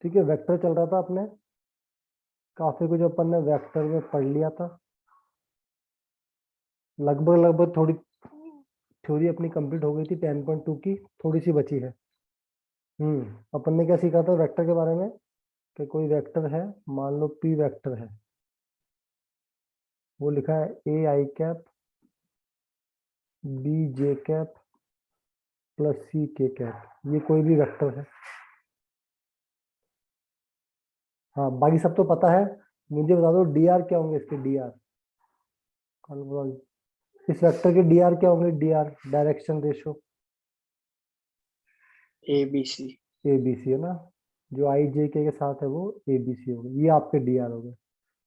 ठीक है, वेक्टर चल रहा था अपने, काफी कुछ अपन ने वेक्टर में पढ़ लिया था, लगभग लगभग थोड़ी थ्योरी अपनी कंप्लीट हो गई थी 10.2 की, थोड़ी सी बची है। अपन ने क्या सीखा था वेक्टर के बारे में, कि कोई वेक्टर है, मान लो पी वेक्टर है, वो लिखा है A I cap B J cap plus C K cap, ये कोई भी वेक्टर है। हाँ बाकी सब तो पता है, मुझे बता दो डी आर क्या होंगे इसके, डी आर, इस वेक्टर के डी आर क्या होंगे, D R direction ratio A B C. A B C है ना, जो आई जे के साथ है वो ए बी सी होंगे, ये आपके डी आर हो गए।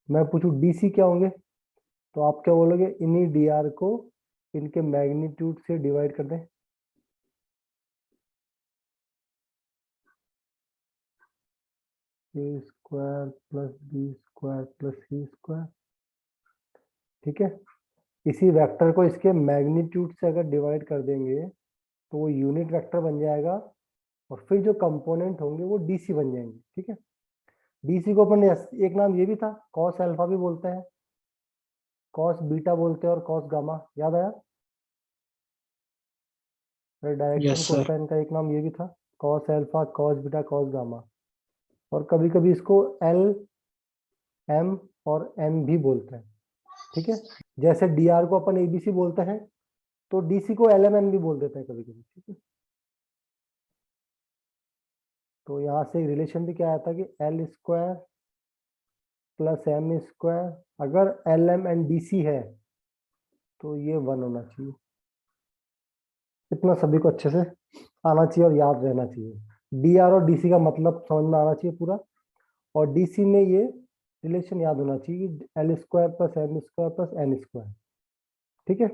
मैं पूछूं डी सी क्या होंगे, तो आप क्या बोलोगे, इन्हीं डी आर को इनके मैग्नीट्यूड से डिवाइड कर दें। A square plus B square plus C square, ठीक है। इसी वेक्टर को इसके मैग्नीट्यूड से अगर डिवाइड कर देंगे तो वो यूनिट वेक्टर बन जाएगा, और फिर जो कंपोनेंट होंगे वो डीसी बन जाएंगे, ठीक है। डीसी को अपन एक नाम ये भी था, कॉस अल्फा भी बोलते हैं, कॉस बीटा बोलते हैं, और कॉस गामा, याद आया। Direction yes sir. कोसाइन का एक नाम ये भी था, cos alpha cos beta cos gamma, और कभी कभी इसको एल एम और एम भी बोलते हैं, ठीक है। जैसे डी आर को अपन एबीसी बोलते हैं, तो डीसी को एल एम एन भी बोल देते हैं कभी कभी, ठीक है। तो यहाँ से रिलेशन भी क्या आया था कि L square plus M square, अगर L M N D C है तो ये 1 होना चाहिए। इतना सभी को अच्छे से आना चाहिए और याद रहना चाहिए, डी आर और डीसी का मतलब समझ में आना चाहिए पूरा, और डीसी में ये रिलेशन याद होना चाहिए कि L square plus M square plus N square, ठीक है।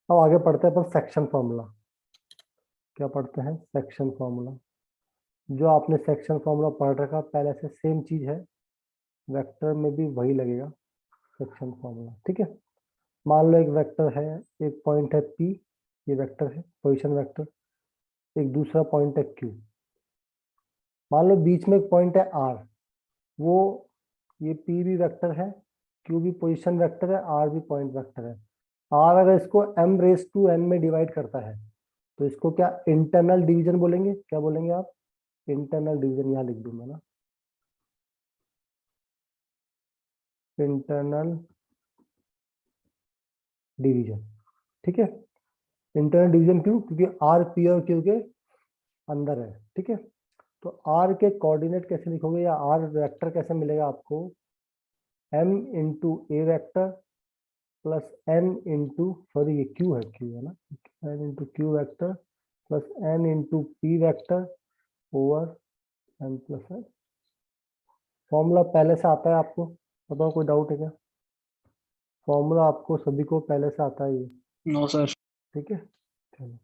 अब आगे पढ़ते हैं अपन सेक्शन फॉर्मूला। क्या पढ़ते हैं, सेक्शन फॉर्मूला। जो आपने सेक्शन फॉर्मूला पढ़ रखा पहले से सेम चीज है, वेक्टर में भी वही लगेगा सेक्शन फॉर्मूला, ठीक है। मान लो एक वेक्टर है, एक पॉइंट है पी, ये वेक्टर है पोजीशन वेक्टर, एक दूसरा पॉइंट है क्यू, मान लो बीच में एक पॉइंट है आर, वो ये पी भी वेक्टर है, क्यू भी पोजीशन वेक्टर है, आर भी पॉइंट वेक्टर है। आर अगर इसको एम रेस टू एन में डिवाइड करता है तो इसको क्या इंटरनल डिवीजन बोलेंगे, क्या बोलेंगे आप, इंटरनल डिवीजन, यहाँ लिख दूं मैं ना, इंटरनल डिवीजन, ठीक है। इंटरनल डिवीजन क्यों, क्योंकि आर पी और क्यू के अंदर है, ठीक है। तो आर के कोऑर्डिनेट कैसे लिखोगे, या आर वेक्टर कैसे मिलेगा आपको, M into A vector plus N into, sorry ये क्यू है ना, N into Q vector plus N into P vector over N plus N. Formula पहले से आता है आपको, बताओ कोई डाउट है क्या, फॉर्मूला आपको सभी को पहले से आता है ये, नो सर। ठीक है। चलो,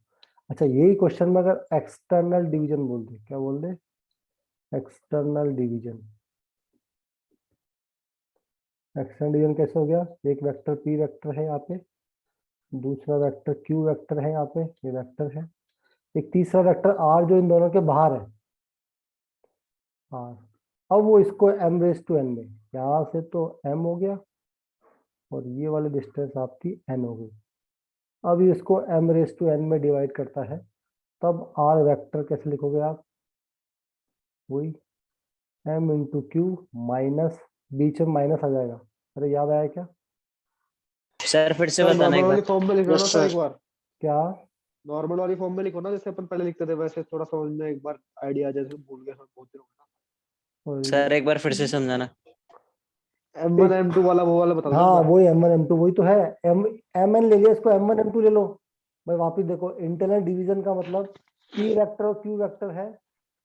अच्छा यही क्वेश्चन में अगर एक्सटर्नल डिवीजन बोल दे, क्या बोल दे, एक्सटर्नल डिवीजन। एक्सटर्नल डिवीजन कैसे हो गया, एक वेक्टर पी वेक्टर है यहाँ पे, दूसरा वेक्टर क्यू वेक्टर है यहाँ पे, ये वेक्टर है, एक तीसरा वेक्टर आर जो इन दोनों के बाहर है, आर। अब वो इसको एम रेस टू एन में, यहाँ से तो एम हो गया, और ये वाली डिस्टेंस आपकी एन हो गई। अब इसको एम रेस टू एन में डिवाइड करता है, तब आर वेक्टर कैसे लिखोगे आप, वही एम इंटू क्यू माइनस, बीच में माइनस आ जाएगा, अरे याद आया क्या, सर फिर से सर बताना नॉर्मल एक वाली बार। फॉर्म में लिखो ना यस सर, सर। एक बार क्या, नॉर्मल वाली फॉर्म में लिखो ना, जैसे अपन पहले लिखते थे वैसे, थोड़ा समझ में एक बार आइडिया, जैसे भूल गया सर बहुत दिन हो सर एक बार फिर से समझाना। गया। M1 M2 वाला वो वाला बता दो एक हाँ बार। वही एम वन एम टू, वही तो है, एम एम एन ले लिया, इसको एम वन एम टू ले लो। भाई वापिस देखो, इंटरनल डिवीजन का मतलब पी वेक्टर और क्यू वेक्टर है,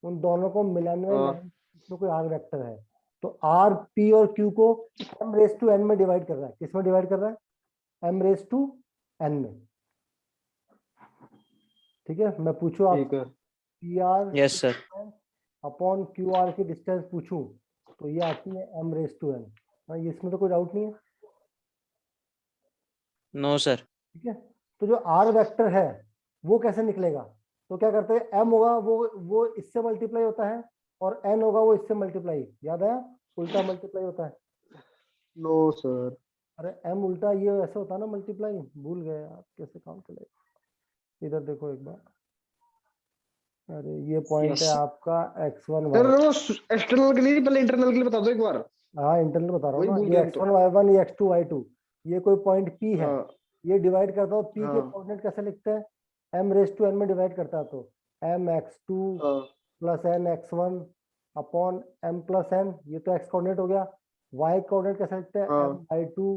उन दोनों को मिलाने में हाँ इसमें कोई आर वेक्टर है, तो आर पी और क्यू को एम रेस टू एन में डिवाइड कर रहा है, किस में डिवाइड कर रहा है, एम रेस टू एन में, ठीक है। मैं पूछूं आप ठीक है। P R yes sir. Upon Q R की डिस्टेंस पूछूं, तो ये आती है एम रेस टू एन, ये इसमें तो कोई डाउट नहीं है, नो सर। ठीक है। तो जो आर वेक्टर है वो कैसे निकलेगा, तो क्या करते हैं, m होगा वो इससे मल्टीप्लाई होता है और n होगा वो इससे मल्टीप्लाई, याद आया, उल्टा मल्टीप्लाई होता है। No sir. अरे m उल्टा ये ऐसे होता है ना मल्टीप्लाई, भूल गए आप कैसे काम चलेगा। इधर देखो एक बार, अरे ये पॉइंट है Yes. आपका x1 सर y, वो एक्सटर्नल के लिए, पहले इंटरनल के लिए बता दो एक बार, हाँ इंटरनल बता रहा हूँ वही ना, भूल ये गए हम तो। x1 y1 ये x2 y2, ये कोई पॉइंट p है, हाँ ये डिवाइड करता हूँ p के हाँ कोऑर्डिनेट कैसे लिखते हैं, m रेज टू n में डिवाइड करता है तो m x2 हाँ plus n x1 upon m plus n, ये तो x कोऑर्डिनेट हो गया। y कोऑर्डिनेट कैसे लिखते हैं, हाँ m y2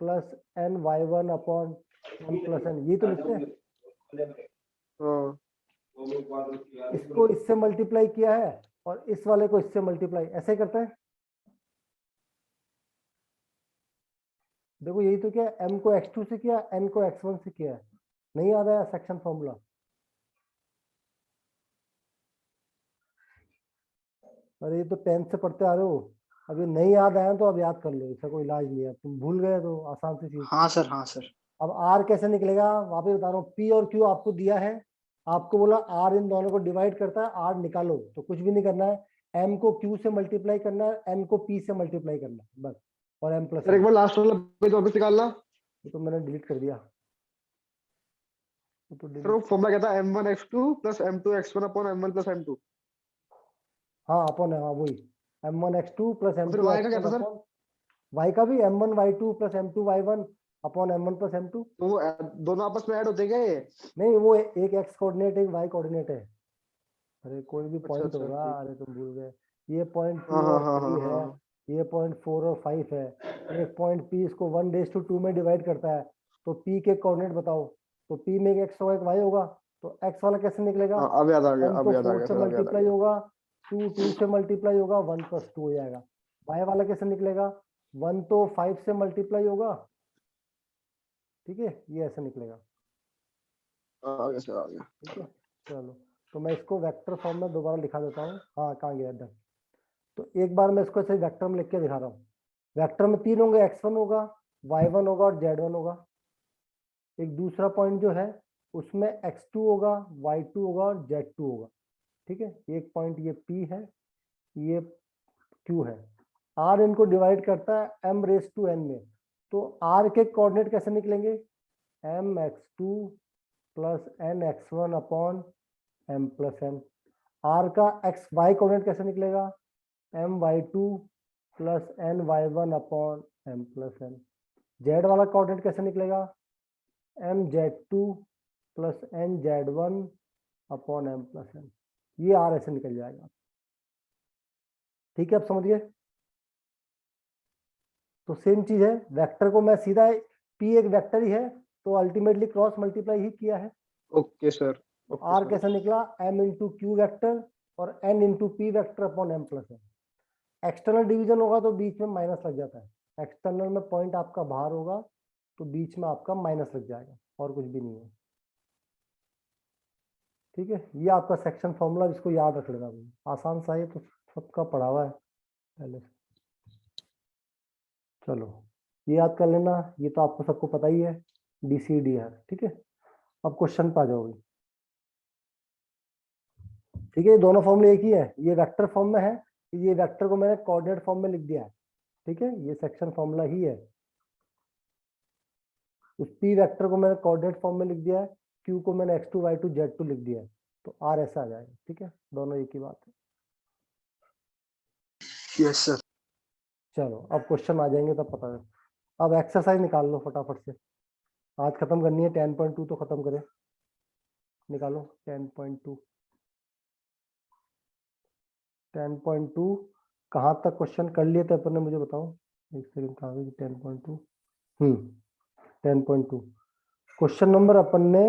plus n y1 upon m plus n, ये तो लिखते हैं। हाँ। इसको इससे मल्टीप्लाई किया है और इस वाले को इससे मल्टीप्लाई, ऐसे ही करते हैं। देखो यही तो, क्या m को x2 से किया, n को x1 से किया है, नहीं याद आया सेक्शन फॉर्मूला। अरे ये तो 10th से पढ़ते आ रहे हो, अभी नहीं याद आया तो अब याद कर लो, इसका कोई इलाज नहीं है, तुम भूल गए तो आसान सी चीज। हाँ सर, हाँ सर। अब r कैसे निकलेगा, वापस बता रहा हूँ, p और q आपको दिया है, आपको बोला r इन दोनों को डिवाइड करता है, r निकालो, तो कुछ भी नहीं करना है, m को q से मल्टीप्लाई करना है, n को p से मल्टीप्लाई करना है बस, और m प्लस सर एक n। बार लास्ट वाला पेज वापस निकालना। ये तो मैंने डिलीट कर दिया, वो तो सर वो डिलीट, फॉर्मूला कहता है m1x2 plus m2x1 upon m1 plus m2। हाँ अपॉन है, हाँ वही, m1x2 प्लस और फिर y का क्या m2x1 था सर? अपॉन, y का भी m1y2 plus m2y1 upon m1 plus m2। तो वो दोनों आपस में ऐड होते गए। नहीं वो एक x कोऑर्डिनेट एक y कोऑर्डिनेट है, अरे कोई भी अच्छा पॉइंट अच्छा होगा, ठीक। अरे तुम भूल गए, ये पॉइंट हाँ 2 हाँ और हाँ हाँ 3 है, हाँ ये पॉइंट 4 और 5 है, एक पॉइंट p इसको 1:2 में डिवाइड करता है, तो p के कोऑर्डिनेट बताओ, तो p में एक x होगा एक y होगा, तो x वाला कैसे निकलेगा, हाँ। अब याद आ गया, n अब तो याद आ 4 गया से सर, अब याद आ मल्टीप्लाई गया। होगा, 2 से मल्टीप्लाई होगा, 1 + 2 हो जाएगा। y वाला कैसे निकलेगा, 1 तो 5 से मल्टीप्लाई होगा, ठीक है, ये ऐसे निकलेगा, आ गया सर, आ गया। ठीक है। चलो, तो मैं इसको वेक्टर फॉर्म में दोबारा लिखा देता हूँ, हाँ कहाँ गया इधर, तो एक बार मैं इसको ऐसे वेक्टर में लिख के दिखा रहा हूँ। वेक्टर में 3 होंगे, x1 होगा, y1 होगा और z1 होगा। एक दूसरा पॉइंट जो है उसमें x2 होगा, y2 होगा और z2 होगा, ठीक है। एक पॉइंट ये p है, ये q है, r इनको डिवाइड करता है m⁻n में, तो r के कोऑर्डिनेट कैसे निकलेंगे, mx2 plus nx1 upon m plus n। r का xy कोऑर्डिनेट कैसे निकलेगा, my2 plus ny1 upon m plus n। z वाला कोऑर्डिनेट कैसे निकलेगा, mz2 plus nz1 upon m plus n। ये r ऐसे निकल जाएगा, ठीक है, अब समझिए। तो सेम चीज है, वेक्टर को मैं सीधा, p एक वेक्टर ही है तो अल्टीमेटली क्रॉस मल्टीप्लाई ही किया है। Okay sir, okay r sir. कैसे निकला, m इंटू क्यू वैक्टर और n into P vector upon m plus n। External division होगा तो बीच में माइनस लग जाता है, एक्सटर्नल में पॉइंट आपका बाहर होगा तो बीच में आपका माइनस लग जाएगा, और कुछ भी नहीं है, ठीक है। ये आपका सेक्शन फॉर्मूला, जिसको याद रख लेना भाई, आसान सा है तो, सबका पढ़ा हुआ है पहले से। चलो ये याद कर लेना, ये तो आपको सबको पता ही है, DCDR, ठीक है। अब क्वेश्चन पे आ जाओ भाई, ठीक है, ये दोनों फॉर्मूले एक ही है, ये वेक्टर फॉर्म में है, ये वेक्टर को मैंने कोऑर्डिनेट फॉर्म में लिख दिया है, ठीक है, ये सेक्शन फॉर्मूला ही है। उस p वेक्टर को मैंने कोऑर्डिनेट फॉर्म में लिख दिया है, q को मैंने x2 y2 z2 लिख दिया है, तो r ऐसा आ जाएगा, ठीक है, दोनों एक ही बात है। Yes sir. चलो अब क्वेश्चन आ जाएंगे तब पता है। अब एक्सरसाइज निकाल लो फटाफट से, आज खत्म करनी है, 10.2 तो खत्म करें, निकालो 10.2। 10.2 कहाँ तक क्वेश्चन कर लिए थे अपन ने, मुझे बताओ, एक सेकंड, कहाँ गई 10.2, 10.2 क्वेश्चन नंबर अपन ने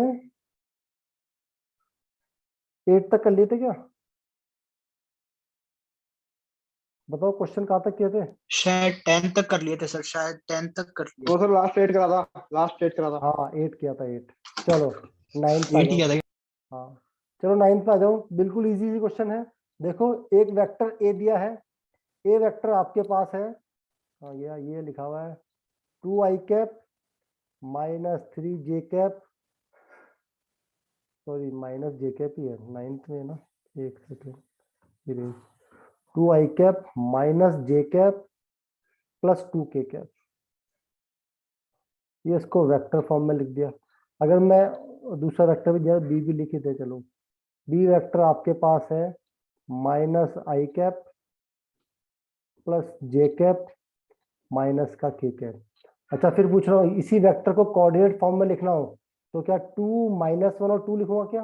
8 तक कर लिए थे क्या, बताओ क्वेश्चन कहाँ तक किए थे। शायद 10 तक कर लिए थे सर, शायद 10 तक कर लिए। तो सर लास्ट एट करा था, लास्ट एट करा था। हाँ 8 किया था, 8। चलो 9 पे आ 8 ही जाओ, किया था। हाँ चलो 9 पे आ जाओ, बिल्कुल इजी इजी क्वेश्चन है। देखो एक वेक्टर ए दिया है, ए वेक्टर आपके पास है, हाँ ये लिखा हुआ है 2i cap minus 3j cap sorry minus J cap ही है 9th में ना, एक second, 2i cap minus J cap plus 2k cap, ये इसको वेक्टर फॉर्म में लिख दिया। अगर मैं दूसरा वेक्टर भी बी भी लिख दे, चलो बी वेक्टर आपके पास है minus I cap plus J cap minus का के कैप। अच्छा फिर पूछ रहा हूँ इसी वेक्टर को कोऑर्डिनेट फॉर्म में लिखना हो तो क्या 2 -1 और 2 लिखूंगा क्या?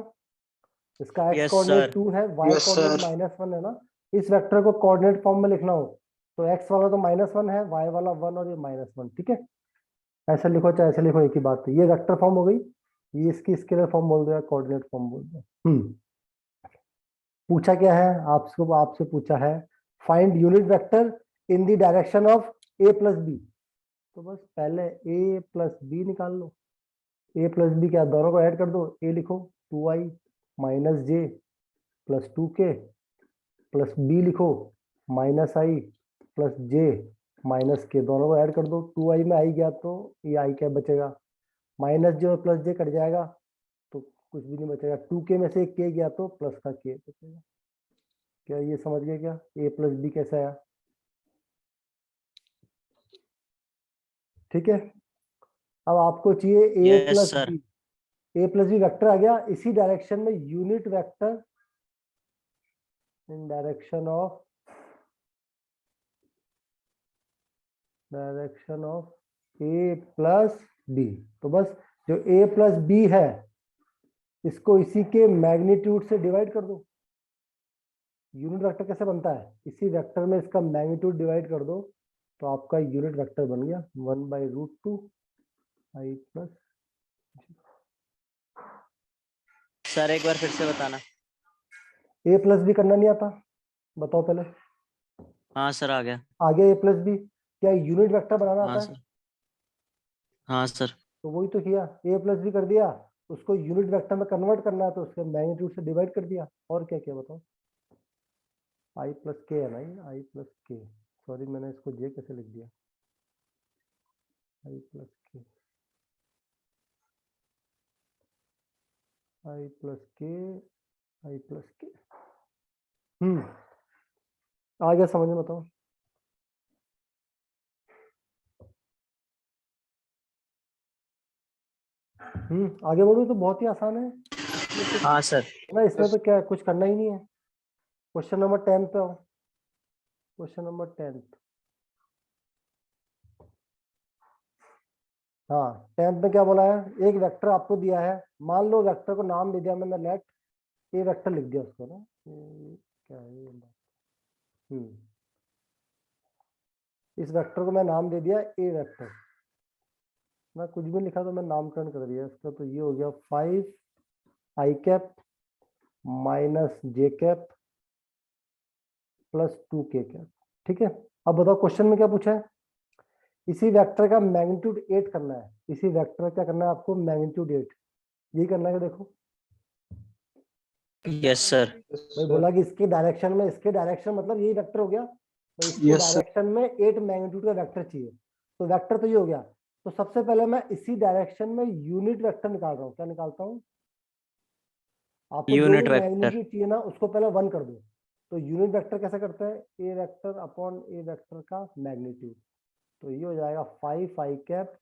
इसका एक्स Yes, कोऑर्डिनेट sir. 2 है, वाई Yes, कोऑर्डिनेट sir. -1 है ना। इस वेक्टर को कोऑर्डिनेट फॉर्म में लिखना हो तो एक्स वाला तो -1 है, वाई वाला 1 और ये -1, ठीक है। ऐसे लिखो चाहे ऐसे लिखो, एक ही बात है। ये वेक्टर फॉर्म हो गई, ये इसकी स्केलर फॉर्म बोल दो या कोऑर्डिनेट फॉर्म बोल दो। पूछा क्या है आपको, आपसे पूछा है find unit vector in the direction of a plus B. तो बस पहले a प्लस बी निकाल लो। a प्लस बी क्या, दोनों को ऐड कर दो। a लिखो 2i माइनस जे प्लस 2k प्लस बी लिखो माइनस आई प्लस जे माइनस के, दोनों को ऐड कर दो। 2i में आई गया तो ये आई क्या बचेगा, माइनस जे और प्लस जे कट जाएगा तो कुछ भी नहीं बचेगा। 2k में से एक k गया तो प्लस का k बचेगा। क्या ये समझ गए क्या a प्लस बी कैसा आया? ठीक है। अब आपको चाहिए a Yes, plus sir. B, a plus B vector आ गया इसी डायरेक्शन में, unit vector in direction of a plus B. तो बस जो a प्लस बी है इसको इसी के मैग्नीट्यूड से डिवाइड कर दो। यूनिट वेक्टर कैसे बनता है, इसी वेक्टर में इसका मैग्नीट्यूड डिवाइड कर दो तो आपका यूनिट वेक्टर बन गया 1/√2 i प्लस। सर एक बार फिर से बताना। a प्लस बी करना नहीं आता, बताओ पहले। हाँ सर, आ गया। आगे a प्लस बी, क्या यूनिट वेक्टर बनाना हाँ आता है? सर। हाँ सर। तो वही तो किया, a प्लस बी कर दिया, उसको यूनिट वेक्टर में कन्वर्ट करना है तो उसके मैग्नीट्यूड से डिवाइड कर दिया। और क्या किया बताओ? i प्लस के है ना, ये i प्लस के, सॉरी मैंने इसको j कैसे लिख दिया, i प्लस के, i प्लस के, i प्लस के। आ गया समझ में, बताओ। आगे बढ़ो, तो बहुत ही आसान है हाँ सर। ना, इसमें तो क्या है, कुछ करना ही नहीं है। क्वेश्चन नंबर 10 पे आओ। क्वेश्चन नंबर 10, हाँ 10th में क्या बोला है, एक वेक्टर आपको दिया है, मान लो वेक्टर को नाम दे दिया मैंने लेट ए वेक्टर लिख दिया उसको ना, क्या है ये इस वेक्टर को मैं नाम दे दिया ए वेक्टर, मैं कुछ भी लिखा तो मैं नामकरण कर दिया इसका, तो ये हो गया 5 i cap minus J cap plus 2k cap. ठीक है, अब बताओ क्वेश्चन में क्या पूछा है, इसी वेक्टर का मैग्नीट्यूड 8 करना है। इसी वेक्टर का क्या करना है आपको, मैग्नीट्यूड 8, यही करना है। देखो यस सर। भाई बोला कि इसके डायरेक्शन में, इसके डायरेक्शन मतलब यही वेक्टर हो गया, तो इसके Yes, sir. डायरेक्शन में 8 मैग्नीट्यूड का वेक्टर चाहिए। तो वेक्टर तो ये हो गया, तो सबसे पहले मैं इसी डायरेक्शन में यूनिट वेक्टर निकाल रहा हूँ। क्या निकालता हूँ, आपको जो भी यूनिट वेक्टर। मैग्नीट्यूड चाहिए ना उसको पहले 1 कर दो। तो यूनिट वेक्टर कैसे करते हैं, ए वेक्टर अपॉन ए वेक्टर का मैग्नीट्यूड, तो ये हो जाएगा 5 i cap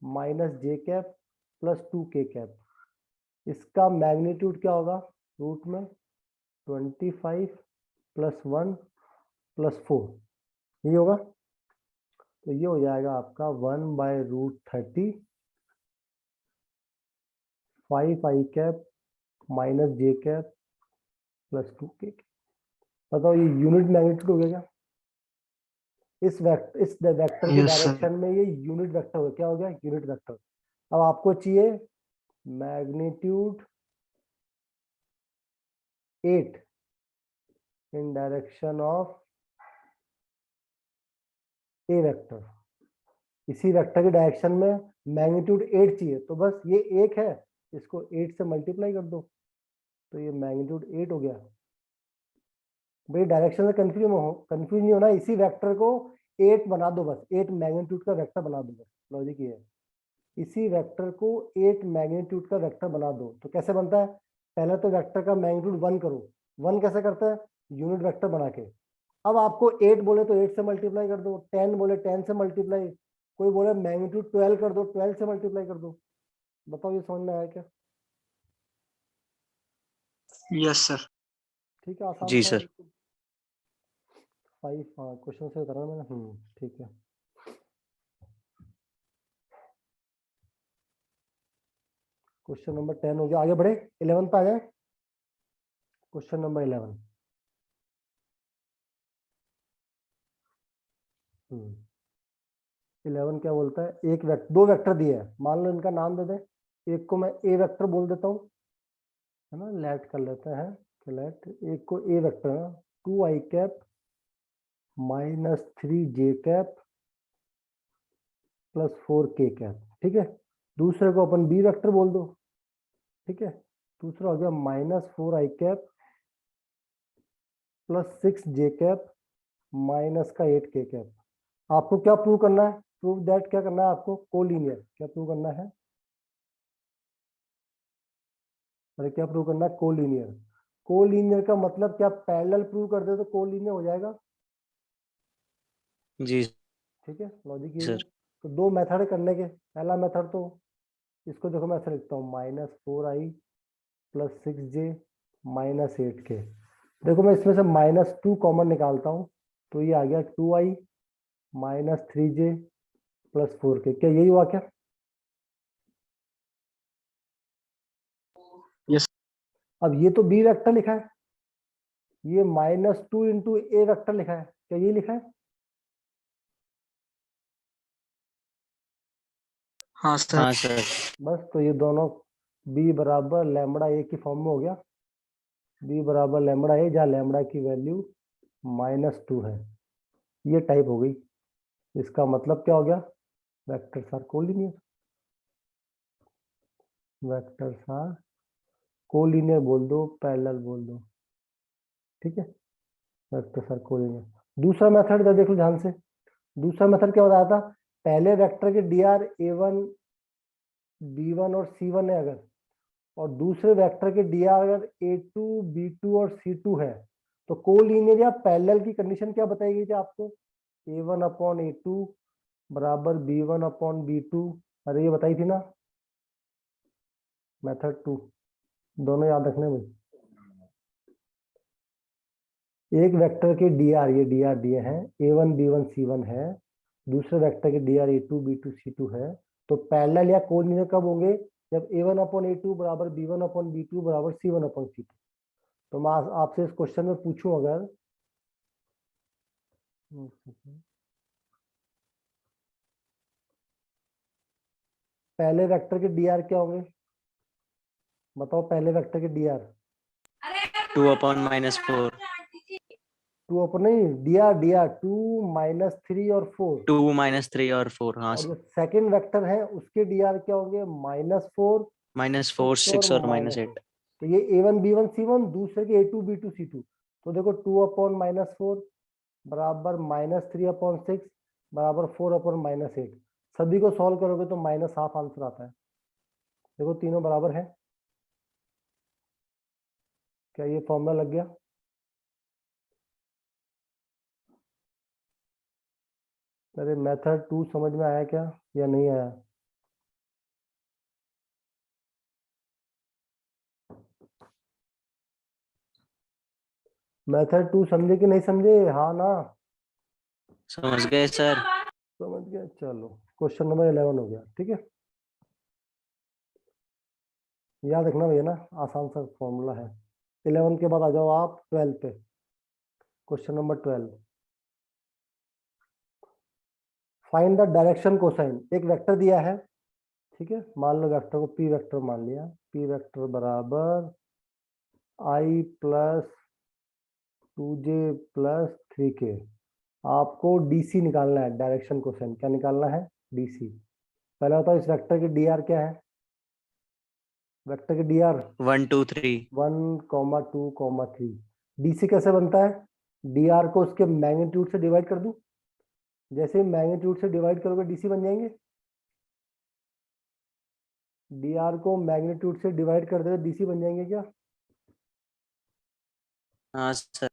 minus J cap plus 2k cap. इसका मैग्नीट्यूड क्या होगा, रूट में 25 प्लस 1 प्लस 4, ये होगा। तो ये हो जाएगा आपका 1/√30 5 i cap minus J cap plus 2k। बताओ ये यूनिट मैग्नीट्यूड हो गया क्या, इस वेक्टर की Yes, sir. डायरेक्शन में ये यूनिट वेक्टर हो गया, क्या हो गया, यूनिट वेक्टर। अब आपको चाहिए magnitude 8 in direction of A vector, इसी वेक्टर की डायरेक्शन में मैग्नीट्यूड 8 चाहिए, तो बस ये 1 है, इसको 8 से मल्टीप्लाई कर दो, तो ये मैग्नीट्यूड 8 हो गया। भाई डायरेक्शन से कंफ्यूज नहीं होना, इसी वेक्टर को 8 बना दो, बस 8 मैग्नीट्यूड का वेक्टर बना दो, बस लॉजिक ये है। इसी वेक्टर को 8 मैग्नीट्यूड का वेक्टर बना दो, तो कैसे बनता है, पहले तो वेक्टर का मैग्नीट्यूड 1 करो। 1 कैसे करते हैं? यूनिट वेक्टर बना के। अब आपको 8 बोले तो 8 से मल्टीप्लाई कर दो, 10 बोले 10 से मल्टीप्लाई, कोई बोले मैग्नीट्यूड 12 कर दो, 12 से मल्टीप्लाई कर दो। बताओ ये समझ में आया क्या? Yes sir. ठीक है, आसान जी सा है सर। बिल्कुल। 5 क्वेश्चन से करा मैंने। ठीक है। क्वेश्चन नंबर 10 हो गया, आगे बढ़े 11 पे आ जाए। Question number 11। 11 क्या बोलता है? दो वेक्टर दिए हैं, मान लो इनका नाम दे दे। एक को मैं ए वेक्टर बोल देता हूँ, है ना, लेट कर लेते हैं कि लेट एक को ए वेक्टर है 2i cap minus 3j cap plus 4k cap. ठीक है। दूसरे को अपन बी वेक्टर बोल दो। ठीक है। दूसरा हो गया minus 4i cap plus 6j cap minus का 8k कैप। आपको क्या प्रूव करना है? प्रूव दैट क्या करना है आपको? कोलिनियर। क्या प्रूव करना है? अरे क्या प्रूव करना है? कोलिनियर। कोलिनियर का मतलब क्या? पैरेलल प्रूव कर दे तो कोलिनियर हो जाएगा। जी ठीक है, लॉजिक यही है। सर। तो दो मेथड करने के। पहला मेथड तो इसको देखो, मैं ऐसे लिखता हूँ -4i plus 6j minus 8k। देखो मैं इसमें से -2 कॉमन निकालता हूँ, तो ये आ गया 2i minus 3j plus 4k। क्या यही हुआ क्या? यस। अब ये तो बी वेक्टर लिखा है, ये -2 इंटू ए वेक्टर लिखा है। क्या ये लिखा है? हाँ सर। हाँ सर। बस, तो ये दोनों b बराबर लैम्बडा ए की फॉर्म में हो गया। b बराबर लैम्बडा ए, जहाँ लैम्बडा की वैल्यू -2 है। ये टाइप हो गई। इसका मतलब क्या हो गया? Vectors are collinear. Vectors are collinear बोल दो, पैरेलल बोल दो। ठीक है, वेक्टर्स आर कोलिनियर। दूसरा मेथड देख लो ध्यान से। दूसरा मेथड क्या बताया था? पहले वेक्टर के डी आर A1 B1 और C1 है अगर, और दूसरे वेक्टर के डी आर अगर A2 B2 और C2 है, तो कोलिनियर या पैरेलल की कंडीशन क्या बताई गई थी आपको? A1 अपॉन A2 बराबर B1 अपॉन B2। अरे ये बताई थी ना, मेथड 2। दोनों याद रखने में। एक वेक्टर के डी आर, ये डी आर दिए हैं, A1 B1 C1 है, दूसरे वेक्टर के D are A2 B2 C2 है, तो पैरेलल या कोलिनियर कब होंगे? जब A1 अपॉन A2 बराबर B1 अपॉन B2 बराबर C1 अपॉन C2। तो मैं आपसे इस क्वेश्चन में पूछूं अगर, पहले वेक्टर के डी आर क्या होंगे? बताओ पहले वेक्टर के डी आर। 2 अपॉन -4। 2 अपॉन नहीं, डी आर 2 -3 और 4। 2 -3 और 4। हाँ और जो सर। सेकंड वेक्टर है उसके डी आर क्या होंगे? -4 -4 6 और 6 और -8। -8। तो ये A1 B1 C1, दूसरे के A2 B2 C2। तो देखो 2 अपॉन -4 बराबर -3 अपॉन 6 बराबर 4 अपॉन -8। सभी को सॉल्व करोगे तो -हाफ आंसर आता है। देखो तीनों बराबर है। क्या ये फॉर्मूला लग गया? अरे मेथड 2 समझ में आया क्या या नहीं आया? मेथड 2 समझे कि नहीं समझे? हाँ ना? समझ गए सर। समझ गए, चलो क्वेश्चन नंबर 11 हो गया। ठीक है, याद रखना भैया ना, आसान सा फॉर्मूला है। 11 के बाद आ जाओ आप 12 पे। Question number 12। Find the direction cosine. एक वेक्टर दिया है, ठीक है, मान लो वेक्टर को पी वेक्टर मान लिया। पी वेक्टर बराबर आई प्लस 2j प्लस 3k। आपको डीसी निकालना है, डायरेक्शन कोसाइन। क्या निकालना है? डीसी। पहले बताओ इस वेक्टर के डी आर क्या है? वेक्टर के डी आर 1 2 3। 1,2,3। डीसी कैसे बनता है? डी आर को उसके मैग्नीट्यूड से डिवाइड कर दूं। जैसे ही मैग्नीट्यूड से डिवाइड करोगे डीसी बन जाएंगे। डी आर को मैग्नीट्यूड से डिवाइड कर दे डीसी बन जाएंगे क्या? हाँ सर।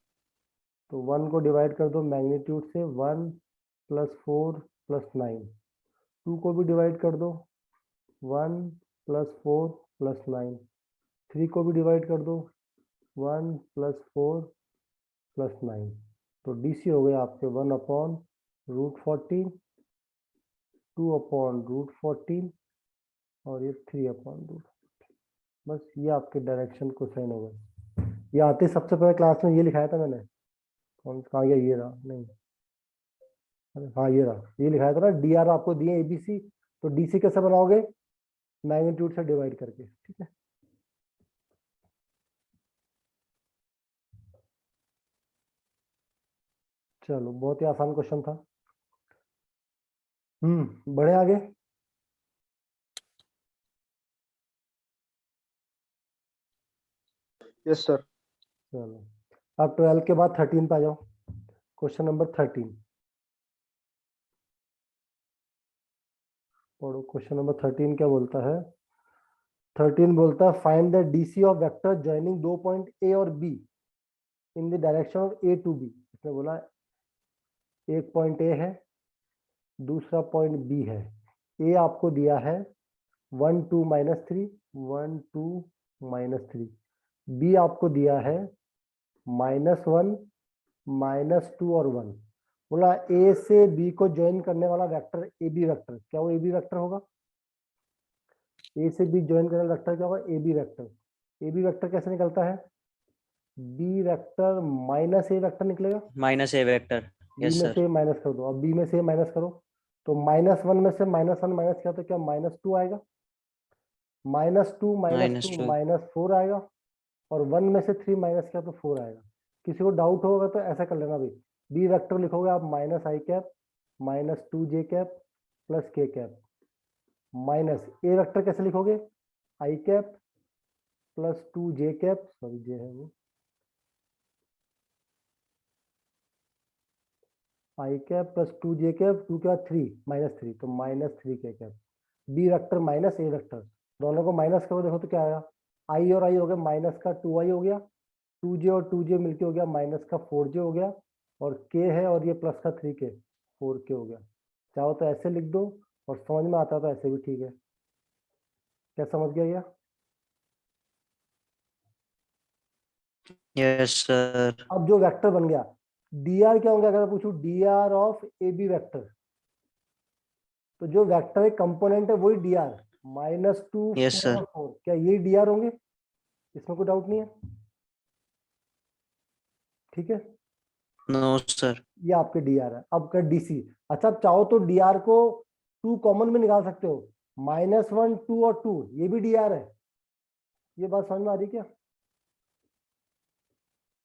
तो 1 को डिवाइड कर दो मैग्नीट्यूड से, 1 + 4 + 9। 2 को भी डिवाइड कर दो, 1 + 4 + 9। 3 को भी डिवाइड कर दो, 1 + 4 + 9। तो DC हो गया आपके 1/√14, 2/√14 और ये 3/√14। बस ये आपके डायरेक्शन कोसाइन हो गए। ये आते सबसे पहले क्लास में ये लिखाया था मैंने, कौन कहाँ गया, ये रहा, नहीं, अरे हाँ ये रहा, ये लिखाया था ना, DR आपको दिए ABC, तो DC कैसे बनाओगे, मैग्नीट्यूड से डिवाइड करके, ठीक है। चलो बहुत ही आसान क्वेश्चन था। बढ़े आगे। Yes sir. चलो अब 12 के बाद 13 पे आ जाओ। क्वेश्चन नंबर 13 पढ़ो। क्वेश्चन नंबर 13 क्या बोलता है? 13 बोलता है find the DC of vector joining 2 point A और B in the direction of A to B। इसने बोला एक पॉइंट A है, दूसरा पॉइंट B है। A आपको दिया है 1 2 -3, 1 2 -3। B आपको दिया है -1 -2 और 1। बोला A से B को ज्वाइन करने वाला वेक्टर AB वेक्टर, क्या वो AB वेक्टर होगा? A से B ज्वाइन करने वाला वेक्टर क्या होगा? AB vector. AB वेक्टर कैसे निकलता है? B वेक्टर -A वेक्टर निकलेगा। -A vector. B यस में सर। से माइनस कर दो, अब B में से माइनस करो, तो -1 में से -1 माइनस किया तो क्या -2 आएगा, -2 -2 -2। -4 आएगा, और 1 में से 3 माइनस किया तो 4 आएगा। किसी को डाउट होगा तो ऐसा कर लेना भाई, B वेक्टर लिखोगे आप -i cap -2j cap +k cap, minus A vector कैसे लिखोगे, i cap +2j cap, sorry j है वो, i कैप +2j कैप, 2 के बाद 3 -3 तो -3k cap. B vector minus A vector, दोनों को माइनस करो, देखो तो क्या आएगा, i और i हो गया माइनस का 2i हो गया, 2j और 2j मिलके हो गया माइनस का 4j हो गया, और k है और ये प्लस का 3k 4k हो गया। चाहो तो ऐसे लिख दो, और समझ में आता तो ऐसे भी ठीक है। क्या समझ गया ये? Yes sir. अब जो वेक्टर बन गया, dr क्या होगा, अगर मैं पूछूं dr ऑफ AB वेक्टर, तो जो वेक्टर एक कंपोनेंट है वही dr, -2 यस 4 सर। और 4, क्या ये dr होंगे? इसमें कोई डाउट नहीं है, ठीक है। No sir. ये आपके dr है। अब कर DC, अच्छा अब चाहो तो dr को 2 कॉमन में निकाल सकते हो, -1 2 और 2, ये भी dr है। ये बात समझ में आ रही क्या?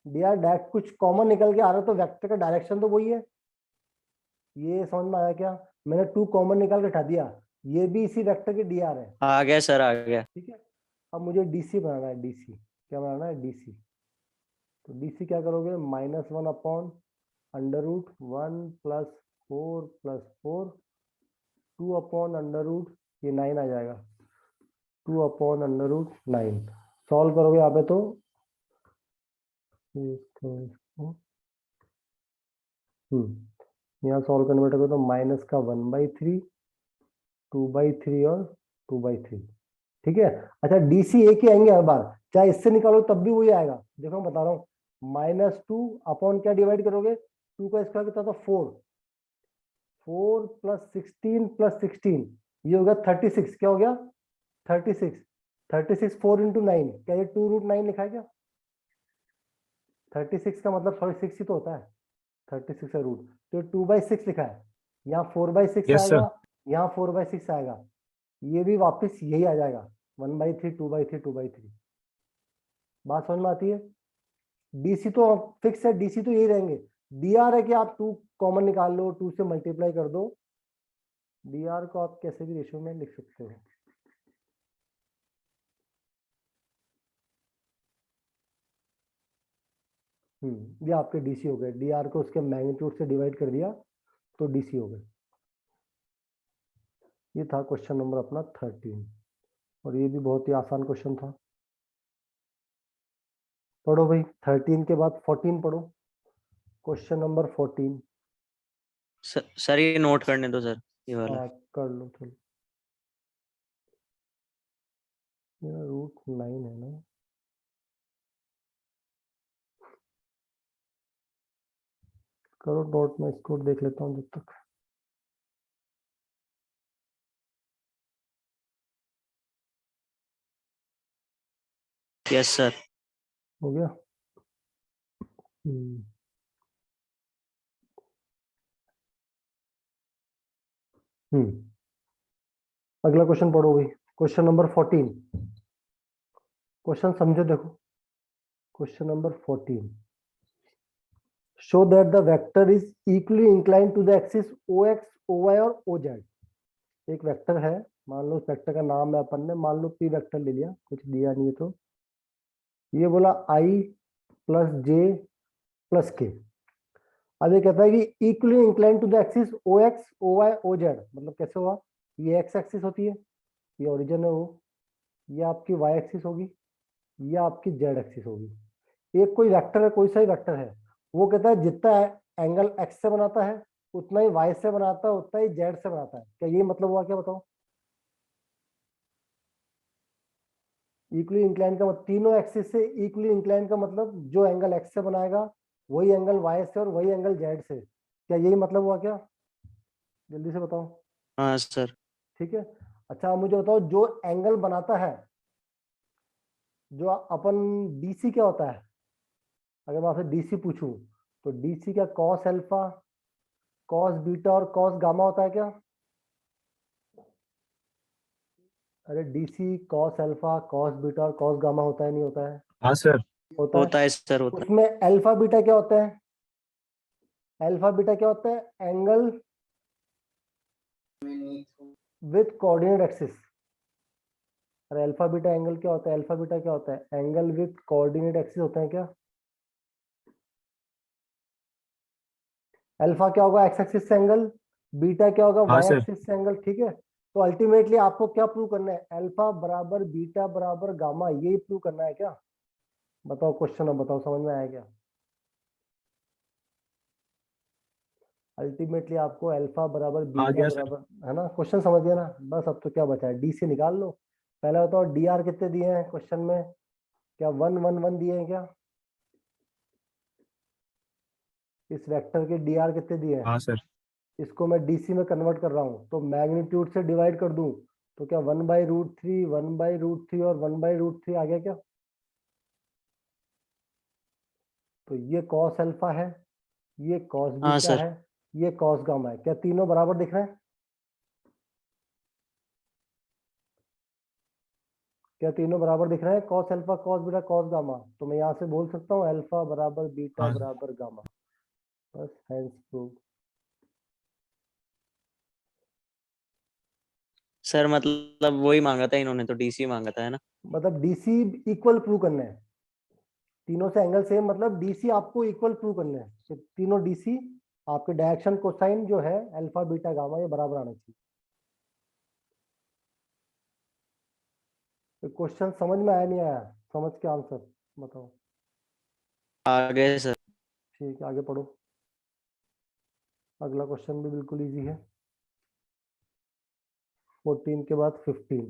dr डायरेक्ट कुछ कॉमन निकल के आ रहा है तो वेक्टर का डायरेक्शन तो वही है। ये समझ में आया क्या? मैंने 2 कॉमन निकाल के हटा दिया, ये भी इसी वेक्टर के dr है, आ गया सर, आ गया। ठीक है। अब मुझे DC बनाना है, DC क्या बनाना है, DC। तो DC क्या करोगे, -1/√1 + 4 + 4, 2/√, ये 9 आ जाएगा, 2/√9। सॉल्व करोगे यहाँ पे तो यहाँ सॉल्व करने बैठोगे तो माइनस का 1/3, 2/3 और 2/3, ठीक है। अच्छा DC एक ही आएंगे हर बार, चाहे इससे निकालो तब भी वही आएगा। देखो मैं बता रहा हूँ, -2 अपॉन क्या डिवाइड करोगे, 2 का स्क्वायर कितना था 4, 4 + 16 + 16, ये हो गया 36। क्या हो गया 36, 36 4 × 9, क्या ये 2√9 लिखा है क्या? 36 का मतलब सॉरी 6 ही तो होता है, 36 का रूट, तो 2/6 लिखा है। यहाँ 4/6 यस आएगा, सर। यहाँ 4/6 आएगा, ये भी वापस यही आ जाएगा, 1/3 2/3 2/3। बात समझ में आती है? DC तो फिक्स है, DC तो यही रहेंगे। DR है कि आप 2 कॉमन निकाल लो, 2 से मल्टीप्लाई कर दो, DR को आप कैसे भी रेशियो में लिख सकते हो। ये आपके DC हो गए, DR को उसके मैग्नीट्यूड से डिवाइड कर दिया तो DC हो गए। ये था क्वेश्चन नंबर अपना 13, और ये भी बहुत ही आसान क्वेश्चन था। पढ़ो भाई, 13 के बाद 14 पढ़ो, क्वेश्चन नंबर 14। सर ये नोट करने दो सर, ये वाला। हाँ कर लो चलो, मेरा रूट 9 है ना। करो नोट, मैं इसको देख लेता हूँ जब तक। Yes sir. हो गया। हम्म अगला क्वेश्चन पढ़ो भाई, क्वेश्चन नंबर 14। क्वेश्चन समझो, देखो question number 14। Show that the vector is equally inclined to the axis ox, oy और oz। एक वेक्टर है, मान लो उस वेक्टर का नाम है अपन ने, मान लो पी वेक्टर ले लिया, कुछ दिया नहीं है तो ये बोला i प्लस j प्लस के। अब ये कहता है कि equally inclined to the axis ox, oy, oz। मतलब कैसे हुआ, ये एक्स एक्सिस होती है, ये ओरिजिन है वो, ये आपकी वाई एक्सिस होगी, ये आपकी जेड एक्सिस होगी। एक कोई वेक्टर है, कोई सा ही वेक्टर है, वो कहता है जितना एंगल एक्स से बनाता है उतना ही वाई से बनाता है, उतना ही जेड से बनाता है। क्या ये मतलब हुआ, क्या बताओ? इक्वली इंक्लाइन का मतलब तीनों एक्सिस से इक्वली इंक्लाइन का मतलब जो एंगल एक्स से बनाएगा वही एंगल वाई से और वही एंगल जेड से। क्या यही मतलब हुआ क्या? जल्दी से बताओ। हाँ सर। ठीक है। अच्छा आप मुझे बताओ, जो एंगल बनाता है, जो अपन डीसी क्या होता है? अगर मैं आपसे डीसी पूछूं तो डीसी क्या कॉस अल्फा, कॉस बीटा और कॉस गामा होता है क्या? अरे DC cos alpha, cos beta और कॉस गामा होता है, नहीं होता है? हाँ सर। होता होता है। है सर, होता है। उसमें अल्फा बीटा क्या होता है? अल्फा बीटा क्या होता है? Angle with coordinate axis. अरे अल्फा बीटा एंगल क्या होता है? अल्फा बीटा क्या होता है? एंगल विथ कोऑर्डिनेट एक्सिस होता है क्या? अल्फा क्या होगा? एक्स एक्सिस से एंगल, बीटा क्या होगा? हाँ वाई सर। एक्सिस से एंगल। ठीक है, तो अल्टीमेटली आपको क्या प्रूव करना है? अल्फा बराबर बीटा बराबर गामा, यही प्रूव करना है क्या? बताओ क्वेश्चन, अब बताओ समझ में आया क्या? अल्टीमेटली आपको अल्फा बराबर आ बीटा गया सर। बराबर, है ना? क्वेश्चन समझ गया ना? बस अब तो क्या बचा है, डी से निकाल लो। पहले बताओ डी आर कितने दिए हैं क्वेश्चन में? क्या 1 1 1 दिए हैं क्या? इस वेक्टर के डी आर कितने दिए हैं? हाँ सर। इसको मैं डीसी में कन्वर्ट कर रहा हूँ तो मैग्नीट्यूड से डिवाइड कर दूं तो क्या 1/√3, 1/√3 और 1/√3 आ गया क्या? तो ये कॉस अल्फा है, ये कॉस हाँ बीटा सर। है, ये कॉस गामा है। क्या तीनों बराबर दिख रहे हैं? क्या तीनों बराबर दिख रहे हैं? Cos alpha, cos beta, cos gamma. तो मैं यहाँ से बोल सकता हूँ अल्फा बराबर बीटा हाँ बराबर गामा। बस हेंस प्रूव। सर मतलब वही मांगा था इन्होंने, तो डीसी मांगा था, है ना? मतलब डीसी इक्वल प्रूव करना है, तीनों से एंगल सेम, मतलब डीसी आपको इक्वल प्रूव करना है। तो तीनों डीसी आपके डायरेक्शन कोसाइन जो है अल्फा बीटा गामा, ये बराबर आना चाहिए। तो क्वेश्चन समझ में आया नहीं आया? समझ के आंसर बताओ। आ गए सर। ठीक है, आगे पढ़ो। अगला क्वेश्चन भी बिल्कुल इजी है, 14 के बाद 15।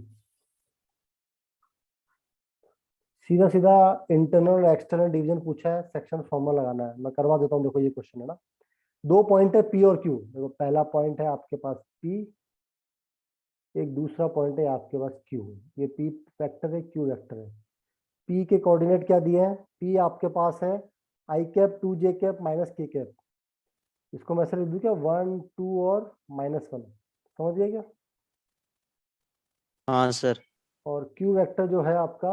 सीधा सीधा इंटरनल और एक्सटर्नल डिवीजन पूछा है, सेक्शन फॉर्मूला लगाना है। मैं करवा देता हूँ, देखो ये क्वेश्चन है ना, दो पॉइंट है पी और क्यू। देखो पहला पॉइंट है आपके पास पी, एक दूसरा पॉइंट है आपके पास क्यू। ये पी वेक्टर है, क्यू वेक्टर है। पी के कोऑर्डिनेट क्या दिए हैं? पी आपके पास है आई cap 2j cap minus K cap. इसको मैं ऐसे लिख दूं क्या, 1 2 और -1। समझ गए क्या? हाँ सर। और क्यू वेक्टर जो है आपका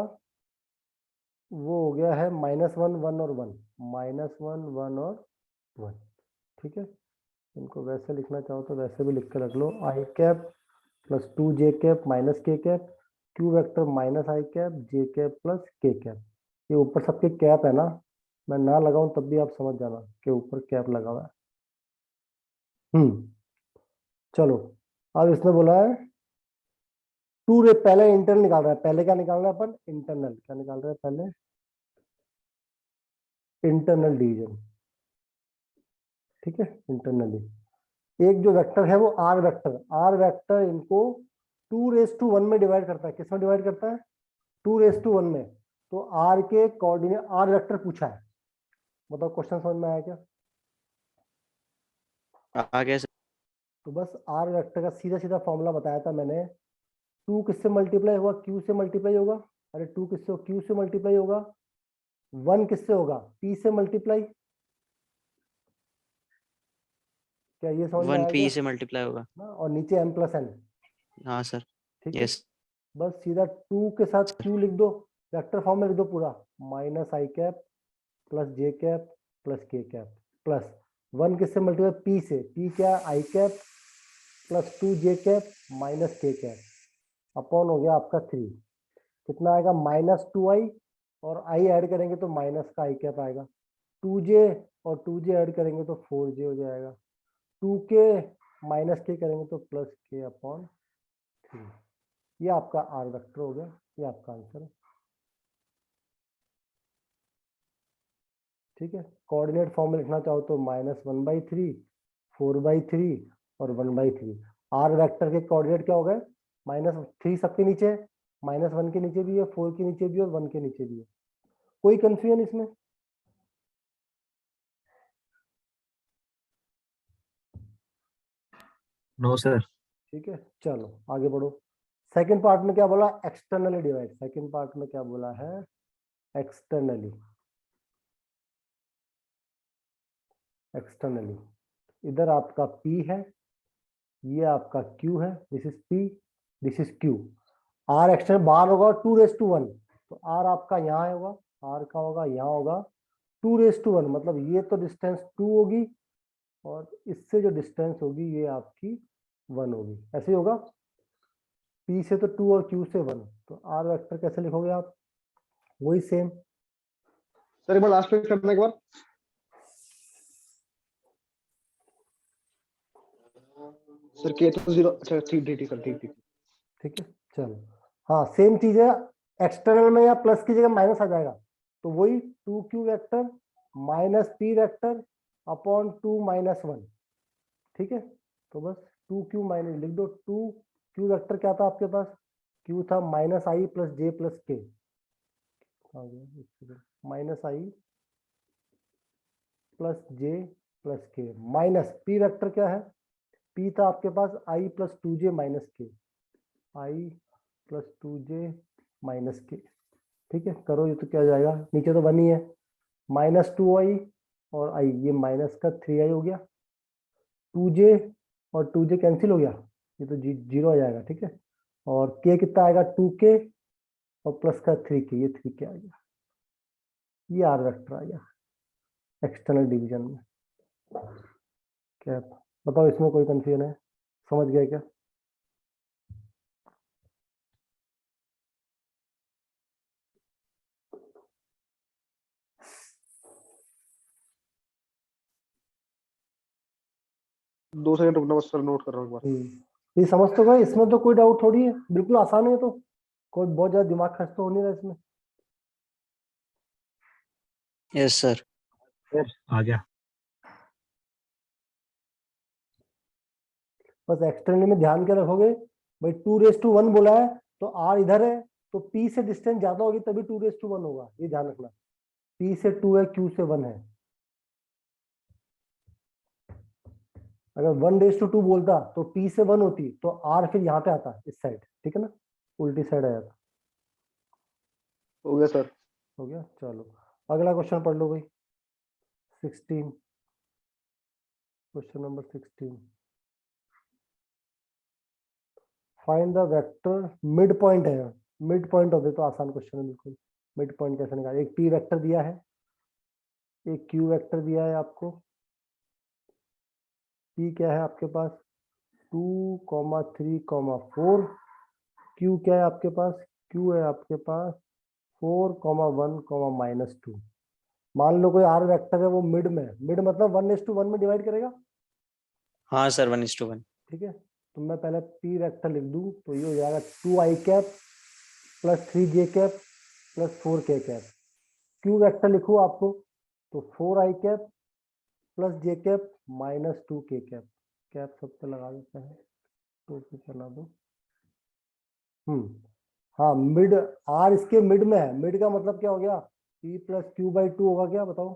वो हो गया है -1 1 और 1, -1 1 और 1। ठीक है, इनको वैसे लिखना चाहो तो वैसे भी लिख के रख लो, I cap plus 2j cap minus K cap, Q vector minus I cap J cap plus K cap. ये ऊपर सबके कैप है ना, मैं ना लगाऊं तब भी आप समझ जाना कि ऊपर कैप लगा हुआ है। चलो, अब इसने बोला है टू रे, पहले इंटरनल निकाल रहा है। पहले क्या निकालना है अपन? इंटरनल। क्या निकाल रहे हैं पहले? इंटरनल डिवीजन, ठीक है, इंटरनली। एक जो वेक्टर है वो आर वेक्टर इनको 2 raised to 1 में डिवाइड करता है। किस में डिवाइड करता है? 2 raised to 1 में। तो आर के कोऑर्डिनेट आर वेक्टर पूछा है, बताओ क्वेश्चन समझ में आया क्या? आगे सर। तो बस आर वेक्टर का सीधा सीधा फॉर्मूला बताया था मैंने। 2 किससे मल्टीप्लाई होगा? क्यू से मल्टीप्लाई होगा। अरे 2 किससे? क्यू से मल्टीप्लाई होगा। 1 किससे होगा? पी से मल्टीप्लाई। क्या ये समझ में वन आया पी क्या? से मल्टीप्लाई होगा। ना, और नीचे m+n, हाँ सर। ठीक है। यस बस सीधा 2 के साथ क्यू लिख दो, वेक्टर फॉर्म में लिख दो पूरा, -i cap plus j cap plus k cap plus 1 किससे मल्टीप्लाई? p से। p क्या? i cap plus 2j cap minus k cap upon हो गया आपका 3। कितना आएगा? -2i, और i ऐड करेंगे तो माइनस का i कैप आएगा। 2j और 2j ऐड करेंगे तो 4j हो जाएगा। 2k माइनस k करेंगे तो प्लस k अपॉन 3। ये आपका आर वेक्टर हो गया, ये आपका आंसर है, ठीक है। कोऑर्डिनेट फॉर्म में लिखना चाहो तो -1/3, 4/3 और 1/3। आर वेक्टर के कोऑर्डिनेट क्या हो गए? -3 सबके नीचे, -1 के नीचे भी है, 4 के नीचे भी है और 1 के नीचे भी है। कोई कंफ्यूजन इसमें? No sir. ठीक है, चलो आगे बढ़ो। सेकंड पार्ट में क्या बोला? Externally divide. सेकंड पार्ट में क्या बोला है? एक्सटर्नली। एक्सटर्नली इधर आपका P है, ये आपका Q है, this is P, this is Q। R external बाहर होगा 2 raised to 1, तो R आपका यहाँ होगा, R का होगा यहाँ होगा 2 raised to 1, मतलब ये तो डिस्टेंस 2 होगी और इससे जो डिस्टेंस होगी ये आपकी 1 होगी। ऐसे ही होगा, P से तो 2 और Q से 1, तो R वेक्टर कैसे लिखोगे आप? वही सेम। सर एक बार लास्ट में करने के बाद सर के तो 0। अच्छा ठीक ठीक ठीक सर, ठीक ठीक। ठीक है, चलो। हाँ सेम चीज है, एक्सटर्नल में या प्लस की जगह माइनस आ जाएगा, तो वही 2q vector minus p vector upon 2 - 1, ठीक है। तो बस 2q माइनस लिख दो। 2q वेक्टर क्या था आपके पास? q था -i plus j plus k, -i plus j plus k minus p vector क्या है? p था आपके पास i plus 2j minus k, i plus 2j minus k, ठीक है। करो ये तो क्या जाएगा, नीचे तो 1 ही है, -2i और i, ये माइनस का 3i हो गया। 2j और 2j कैंसिल हो गया, ये तो 0 आ जाएगा, ठीक है। और k कितना आएगा? 2k और प्लस का 3k, ये 3k आ गया। ये आर वेक्टर आ गया एक्सटर्नल डिवीजन में। क्या बताओ, इसमें कोई कंफ्यूजन है? समझ गए क्या? दो सेकंड रुकना बस सर, नोट कर रहा हूँ एक बार। ये समझ तो गए, इसमें तो कोई डाउट थोड़ी है, बिल्कुल आसान है। तो कोई बहुत ज्यादा दिमाग खर्च तो हो नहीं रहा इसमें। Yes sir. आ गया। बस एक्सटर्नली में ध्यान के रखोगे भाई, 2 raised to 1 बोला है तो आर इधर है, तो पी से डिस्टेंस ज्यादा होगी तभी 2 raised to 1 होगा, ये ध्यान रखना। पी से 2 है, क्यू से 1 है। अगर 1 raised to 2 बोलता तो पी से 1 होती, तो आर फिर यहाँ पे आता इस साइड, ठीक है ना, उल्टी साइड आ जाता। हो गया सर। हो गया, चलो अगला क्वेश्चन पढ़ लो भाई। 16, question number 16। Find the vector mid point है, मिड पॉइंट होते तो आसान क्वेश्चन है बिल्कुल। मिड पॉइंट कैसे निकाले? एक पी वेक्टर दिया है, एक क्यू वेक्टर दिया है आपको। पी क्या है आपके पास? 2, 3, 4। क्यू क्या है आपके पास? क्यू है आपके पास 4, 1, -2। मान लो कोई आर वेक्टर है, वो मिड में है। मिड मतलब 1:1 में डिवाइड करेगा, हाँ सर 1:1। ठीक है। तो मैं पहले पी वेक्टर लिख दूं तो ये हो जाएगा 2i cap plus 3j cap plus 4k cap. Q vector लिखूं आपको तो 4i cap plus J cap minus 2k cap, cap सब पे लगा देते हैं, 2 पे बना दो। हाँ, मिड आर इसके मिड में है, मिड का मतलब क्या हो गया, p प्लस क्यू बाई 2 होगा क्या, बताओ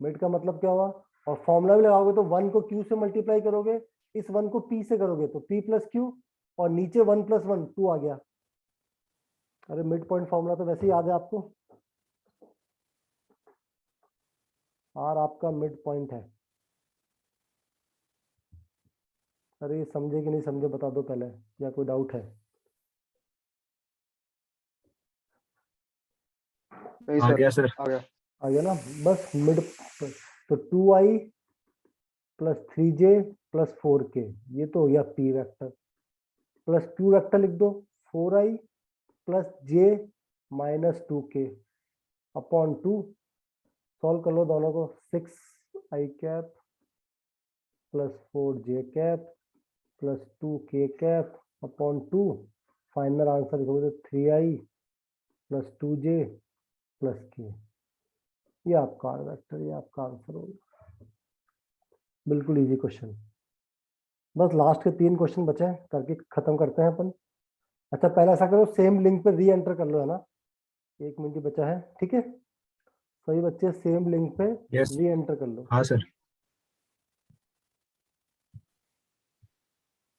मिड का मतलब क्या होगा। और फॉर्मूला भी लगाओगे तो 1 को q से मल्टीप्लाई करोगे, इस 1 को p से करोगे तो p प्लस क्यू, और नीचे 1 प्लस 1 2 आ गया। अरे मिड पॉइंट फॉर्मूला तो वैसे ही याद है आपको, आर आपका मिड पॉइंट है। अरे ये समझे कि नहीं समझे बता दो पहले, या कोई डाउट है। नहीं आ सर, गया सर। आ गया। आ गया ना, बस मिड, तो 2i plus 3j plus 4k, ये तो हो गया p vector, plus q vector लिख दो 4i plus j minus 2k upon 2, solve कर लो दोनों को, 6i cap plus 4j cap plus 2k cap upon 2, final answer लिखोगे तो 3i plus 2j plus k, ये आपका आर वेक्टर, ये आपका आंसर होगा। बिल्कुल इजी क्वेश्चन। बस लास्ट के 3 क्वेश्चन बचे हैं, करके खत्म करते हैं अपन। अच्छा पहले ऐसा करो, सेम लिंक पे री एंटर कर लो, है ना, 1 मिनट ही बचा है, ठीक है, सभी बच्चे सेम लिंक पे यस। री एंटर कर लो। हाँ सर।